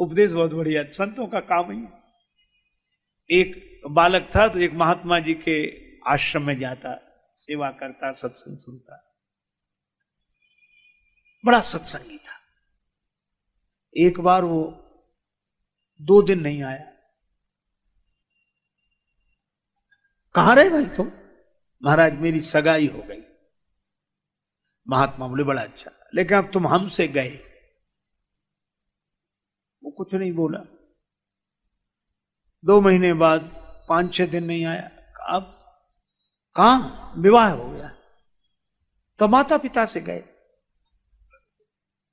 उपदेश बहुत बढ़िया, संतों का काम ही। एक बालक था तो एक महात्मा जी के आश्रम में जाता, सेवा करता, सत्संग सुनता, बड़ा सत्संगी था। एक बार वो 2 दिन नहीं आया। कहां रहे भाई तुम? महाराज मेरी सगाई हो गई। महात्मा बोले बड़ा अच्छा, लेकिन अब तुम हमसे गए। वो कुछ नहीं बोला। 2 महीने बाद 5-6 दिन नहीं आया। अब कहां? विवाह हो गया। तो माता पिता से गए।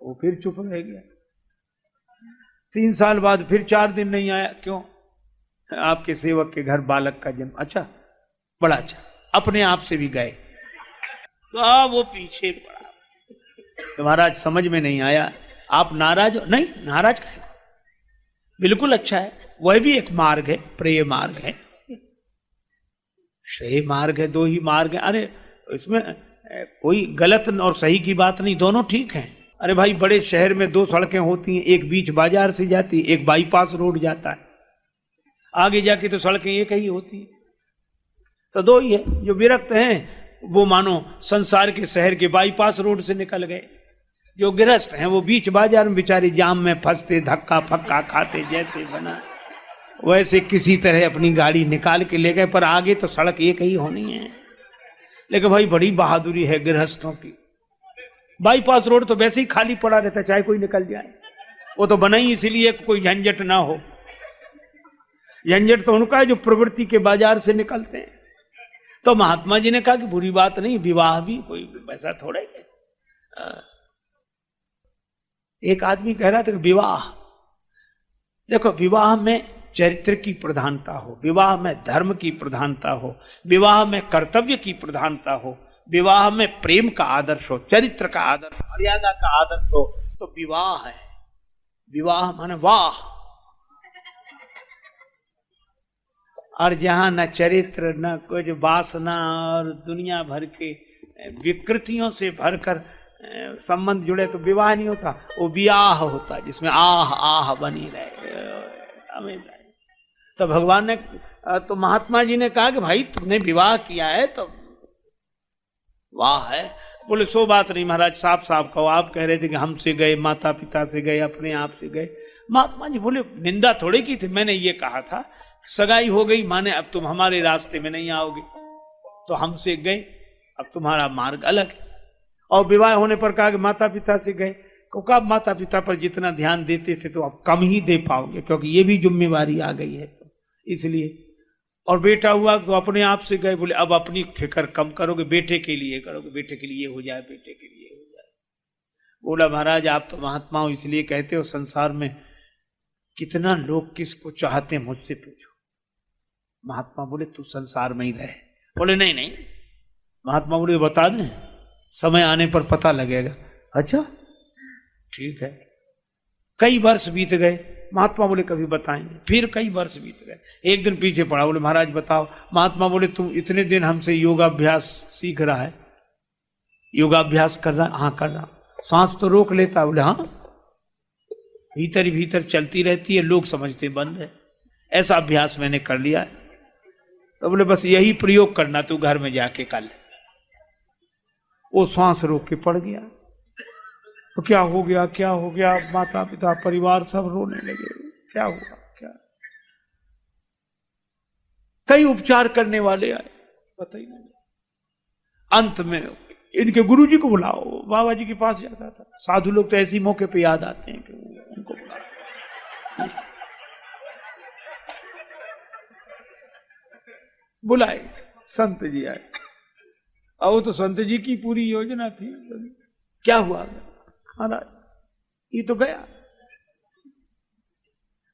वो फिर चुप रह गया। 3 साल बाद फिर 4 दिन नहीं आया। क्यों? आपके सेवक के घर बालक का जन्म। अच्छा, बड़ा अच्छा। अपने आप से भी गए तो वो पीछे पड़ा। तो महाराज समझ में नहीं आया, आप नाराज हो? नहीं, नाराज का है, बिल्कुल अच्छा है। वह भी एक मार्ग है, प्रेय मार्ग है, श्रेय मार्ग है, 2 ही मार्ग है। अरे इसमें कोई गलत और सही की बात नहीं, दोनों ठीक हैं। अरे भाई, बड़े शहर में 2 सड़कें होती हैं, एक बीच बाजार से जाती है, एक बाईपास रोड जाता है। आगे जाके तो सड़कें एक ही होती है, तो 2 ही है। जो विरक्त हैं वो मानो संसार के शहर के बाईपास रोड से निकल गए। जो गृहस्थ हैं वो बीच बाजार में बेचारे जाम में फंसते, धक्का फक्का खाते, जैसे बना वैसे किसी तरह अपनी गाड़ी निकाल के ले गए। पर आगे तो सड़क एक ही होनी है। लेकिन भाई बड़ी बहादुरी है गृहस्थों की। बाईपास रोड तो वैसे ही खाली पड़ा रहता, चाहे कोई निकल जाए। वो तो बना ही इसलिए कोई झंझट ना हो। झंझट तो उनका है जो प्रवृत्ति के बाजार से निकलते हैं। तो महात्मा जी ने कहा कि बुरी बात नहीं, विवाह भी कोई वैसा थोड़ा ही है। एक आदमी कह रहा था कि विवाह, देखो, विवाह में चरित्र की प्रधानता हो, विवाह में धर्म की प्रधानता हो, विवाह में कर्तव्य की प्रधानता हो, विवाह में प्रेम का आदर्श हो, चरित्र का आदर्श, मर्यादा का आदर्श हो, तो विवाह है। विवाह माने वाह। और जहां न चरित्र, न कुछ वासना और दुनिया भर के विकृतियों से भरकर संबंध जुड़े, तो विवाह नहीं होता, वो ब्याह होता, जिसमें आह आह बनी रहे। तो भगवान ने, तो महात्मा जी ने कहा कि भाई तुमने विवाह किया है तो वाह है। बोले सो बात नहीं महाराज, साफ साफ कहो। आप कह रहे थे कि हमसे गए, माता पिता से गए, अपने आप से गए। महात्मा जी बोले निंदा थोड़ी की थी, मैंने ये कहा था सगाई हो गई माने अब तुम हमारे रास्ते में नहीं आओगे, तो हमसे गए, अब तुम्हारा मार्ग अलग है। और विवाह होने पर कहा कि माता पिता से गए, क्योंकि अब माता पिता पर जितना ध्यान देते थे तो अब कम ही दे पाओगे, क्योंकि ये भी जिम्मेवारी आ गई है, इसलिए। और बेटा हुआ तो अपने आप से गए, बोले अब अपनी फिक्र कम करोगे, बेटे के लिए करोगे, बेटे के लिए हो जाए, बेटे के लिए हो जाए। बोला महाराज आप तो महात्मा हो इसलिए कहते हो, संसार में कितना लोग किसको चाहते हैं मुझसे पूछो। महात्मा बोले तू संसार में ही रहे। बोले नहीं नहीं। महात्मा बोले बता दें, समय आने पर पता लगेगा। अच्छा ठीक है। कई वर्ष बीत गए। महात्मा बोले कभी बताएंगे। फिर कई वर्ष बीत गए। एक दिन पीछे पड़ा, बोले महाराज बताओ। महात्मा बोले तुम इतने दिन हमसे योगाभ्यास सीख रहा है, योगाभ्यास कर रहा? हाँ कर रहा। सांस तो रोक लेता? बोले हाँ, भीतर ही भीतर चलती रहती है, लोग समझते बंद है, ऐसा अभ्यास मैंने कर लिया है। तो बोले बस यही प्रयोग करना तू घर में जाके कल। वो सांस रोक के पड़ गया। तो क्या हो गया, क्या हो गया? माता पिता परिवार सब रोने लगे। क्या हुआ? क्या? कई उपचार करने वाले आए, पता ही नहीं। अंत में इनके गुरुजी को बुलाओ, बाबा जी के पास जाता था। साधु लोग तो ऐसे मौके पे याद आते हैं कि उनको बुलाओ। बुलाए, संत जी आए। और वो तो संत जी की पूरी योजना थी। क्या हुआ महाराज? ये तो गया,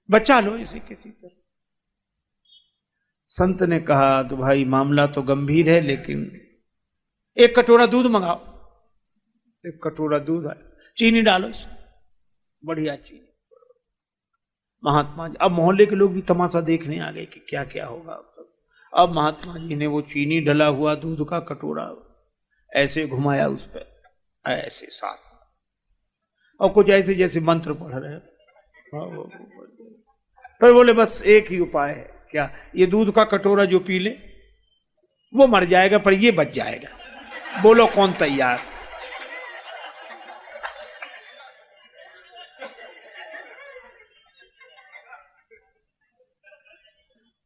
बचा लो इसे किसी तरह। संत ने कहा तो भाई मामला तो गंभीर है, लेकिन 1 कटोरा दूध मंगाओ। 1 कटोरा दूध है, चीनी डालो इसमें, बढ़िया चीनी। महात्मा जी, अब मोहल्ले के लोग भी तमाशा देखने आ गए कि क्या क्या होगा। अब महात्मा जी ने वो चीनी डला हुआ दूध का कटोरा ऐसे घुमाया उस पर, ऐसे साथ, और कुछ ऐसे जैसे मंत्र पढ़ रहे। पर बोले बस एक ही उपाय है, क्या? ये दूध का कटोरा जो पी ले वो मर जाएगा पर ये बच जाएगा। बोलो कौन तैयार?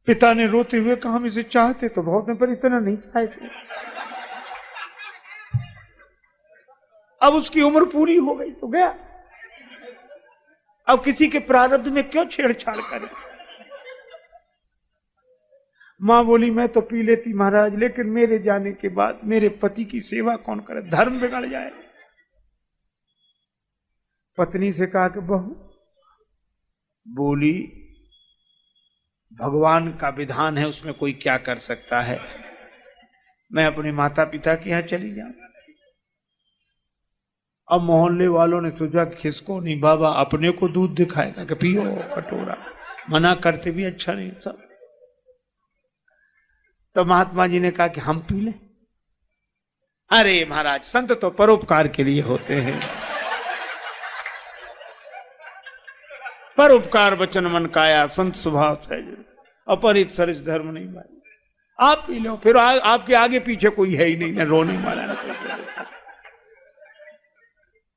पिता ने रोते हुए कहा, हम इसे चाहते तो बहुत हैं पर इतना नहीं चाहते। अब उसकी उम्र पूरी हो गई तो गया, अब किसी के प्रारब्ध में क्यों छेड़छाड़ करें? मां बोली, मैं तो पी लेती महाराज, लेकिन मेरे जाने के बाद मेरे पति की सेवा कौन करे, धर्म बिगड़ जाए। पत्नी से कहा कि बहू, बोली भगवान का विधान है, उसमें कोई क्या कर सकता है, मैं अपने माता पिता के यहां चली जाऊं। अब मोहल्ले वालों ने सोचा किसको नहीं, बाबा अपने को दूध दिखाएगा कि पियो कटोरा, मना करते भी अच्छा नहीं सब। तो महात्मा जी ने कहा कि हम पी लें। अरे महाराज, संत तो परोपकार के लिए होते हैं, परोपकार वचन मन काया, संत स्वभाव सहज, अपरित सरिस धर्म नहीं भाई। आप पी लो, फिर आपके आगे पीछे कोई है ही नहीं, ना रोने वाला ना कोई।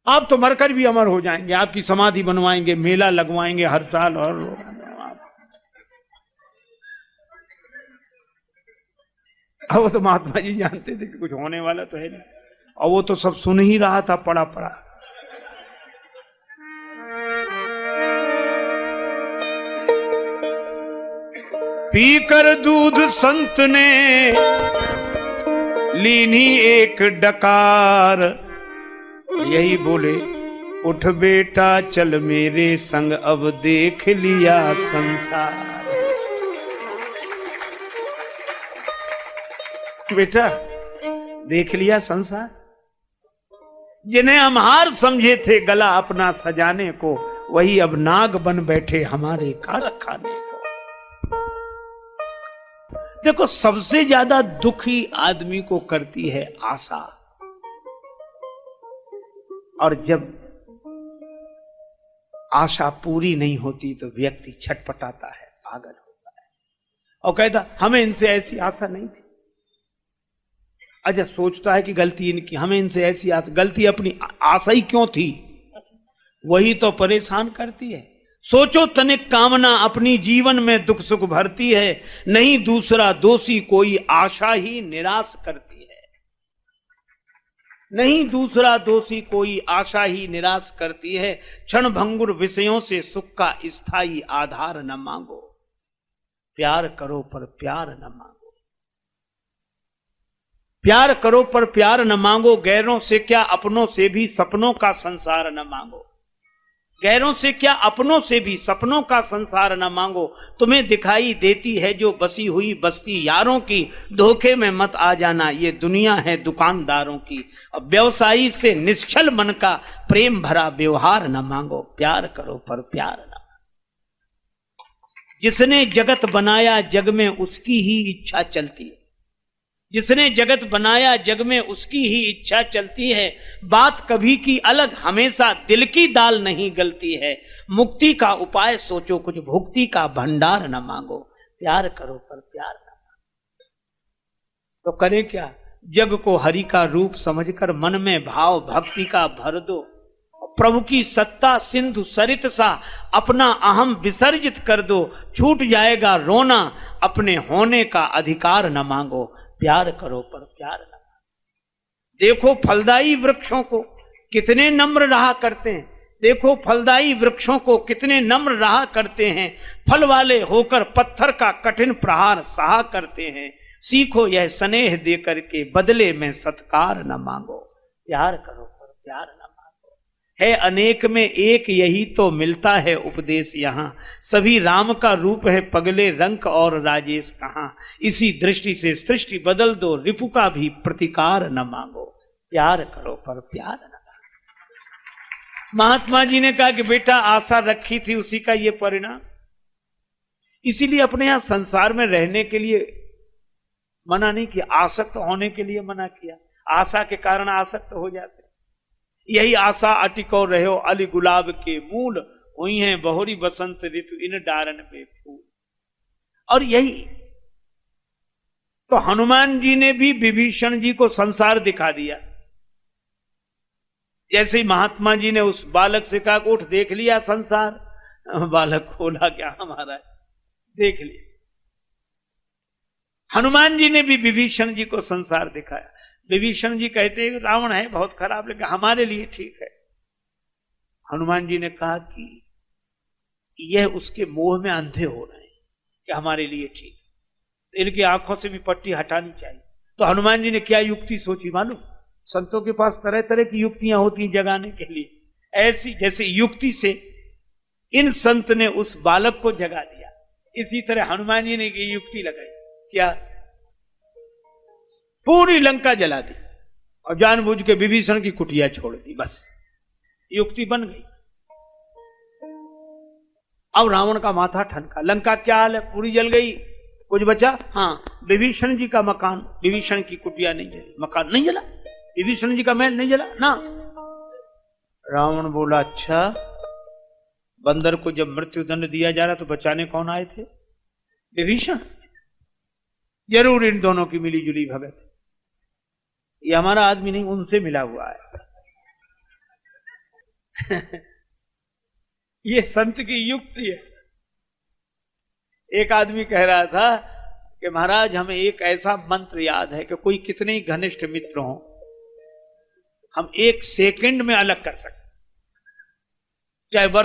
आप तो मरकर भी अमर हो जाएंगे, आपकी समाधि बनवाएंगे, मेला लगवाएंगे हर साल। और अब वो तो महात्मा जी जानते थे कि कुछ होने वाला तो है नहीं, और वो तो सब सुन ही रहा था पड़ा पड़ा। पीकर दूध संत ने लीनी एक डकार, यही बोले, उठ बेटा चल मेरे संग, अब देख लिया संसार। बेटा देख लिया संसार, जिन्हें हम हार समझे थे गला अपना सजाने को, वही अब नाग बन बैठे हमारे काट खाने को। देखो, सबसे ज्यादा दुखी आदमी को करती है आशा, और जब आशा पूरी नहीं होती तो व्यक्ति छटपटाता है, पागल होता है और कहता हमें इनसे ऐसी आशा नहीं थी। अच्छा, सोचता है कि गलती इनकी, हमें इनसे ऐसी आशा, गलती अपनी, आशा ही क्यों थी, वही तो परेशान करती है। सोचो तनिक कामना अपनी जीवन में दुख सुख भरती है, नहीं दूसरा दोषी कोई आशा ही निराश करती है। नहीं दूसरा दोषी कोई आशा ही निराश करती है। क्षण भंगुर विषयों से सुख का स्थायी आधार न मांगो, प्यार करो पर प्यार न मांगो। प्यार करो पर प्यार न मांगो, गैरों से क्या अपनों से भी सपनों का संसार न मांगो। गैरों से क्या अपनों से भी सपनों का संसार न मांगो। तुम्हें दिखाई देती है जो बसी हुई बस्ती यारों की, धोखे में मत आ जाना, ये दुनिया है दुकानदारों की। अब व्यवसायी से निश्चल मन का प्रेम भरा व्यवहार न मांगो, प्यार करो पर प्यार न मांगो। जिसने जगत बनाया जग में उसकी ही इच्छा चलती है। जिसने जगत बनाया जग में उसकी ही इच्छा चलती है। बात कभी की अलग, हमेशा दिल की दाल नहीं गलती है। मुक्ति का उपाय सोचो, कुछ भुक्ति का भंडार न मांगो, प्यार करो पर प्यार न मांगो। तो करें क्या? जग को हरि का रूप समझकर मन में भाव भक्ति का भर दो। प्रभु की सत्ता सिंधु सरित सा अपना अहम विसर्जित कर दो। छूट जाएगा रोना, अपने होने का अधिकार न मांगो, प्यार करो पर प्यार न मांगो। देखो फलदायी वृक्षों को कितने नम्र रहा करते हैं। देखो फलदायी वृक्षों को कितने नम्र रहा करते हैं। फल वाले होकर पत्थर का कठिन प्रहार सहा करते हैं। सीखो यह स्नेह दे करके बदले में सत्कार न मांगो, प्यार करो पर प्यार न मांगो। है अनेक में एक यही तो मिलता है उपदेश यहाँ। सभी राम का रूप है पगले रंक और राजेश कहाँ। इसी दृष्टि से सृष्टि बदल दो, रिपु का भी प्रतिकार न मांगो, प्यार करो पर प्यार न मांगो। महात्मा जी ने कहा कि बेटा आशा रखी थी उसी का ये परिणाम। इसीलिए अपने यहां संसार में रहने के लिए मना नहीं किया, आसक्त होने के लिए मना किया। आशा के कारण आसक्त हो जाते। यही आशा अटिको रहो अली गुलाब के मूल, हुई है बहुरी बसंत ऋतु इन डारन पे फूल। और यही तो हनुमान जी ने भी विभीषण जी को संसार दिखा दिया। जैसे ही महात्मा जी ने उस बालक से कहा उठ देख लिया संसार, बालक खोला क्या हमारा है, देख लिया। हनुमान जी ने भी विभीषण जी को संसार दिखाया। विभीषण जी कहते हैं रावण है बहुत खराब, लेकिन हमारे लिए ठीक है। हनुमान जी ने कहा कि यह उसके मोह में अंधे हो रहे हैं कि हमारे लिए ठीक है, इनकी आंखों से भी पट्टी हटानी चाहिए। तो हनुमान जी ने क्या युक्ति सोची मालूम? संतों के पास तरह तरह की युक्तियां होती हैं जगाने के लिए। ऐसी जैसे युक्ति से इन संत ने उस बालक को जगा दिया, इसी तरह हनुमान जी ने की युक्ति लगाई। क्या? पूरी लंका जला दी और जानबूझ के विभीषण की कुटिया छोड़ दी, बस युक्ति बन गई। अब रावण का माथा ठनका, लंका क्या हाल है, पूरी जल गई, कुछ बचा? हाँ, विभीषण जी का मकान, विभीषण की कुटिया नहीं जली, मकान नहीं जला, विभीषण जी का महल नहीं जला ना। रावण बोला अच्छा, बंदर को जब मृत्युदंड दिया जा रहा तो बचाने कौन आए थे? विभीषण। जरूर इन दोनों की मिली जुली भगत, ये हमारा आदमी नहीं, उनसे मिला हुआ है। ये संत की युक्ति है। एक आदमी कह रहा था कि महाराज हमें एक ऐसा मंत्र याद है कि कोई कितने ही घनिष्ठ मित्र हों, हम 1 सेकंड में अलग कर सकते, चाहे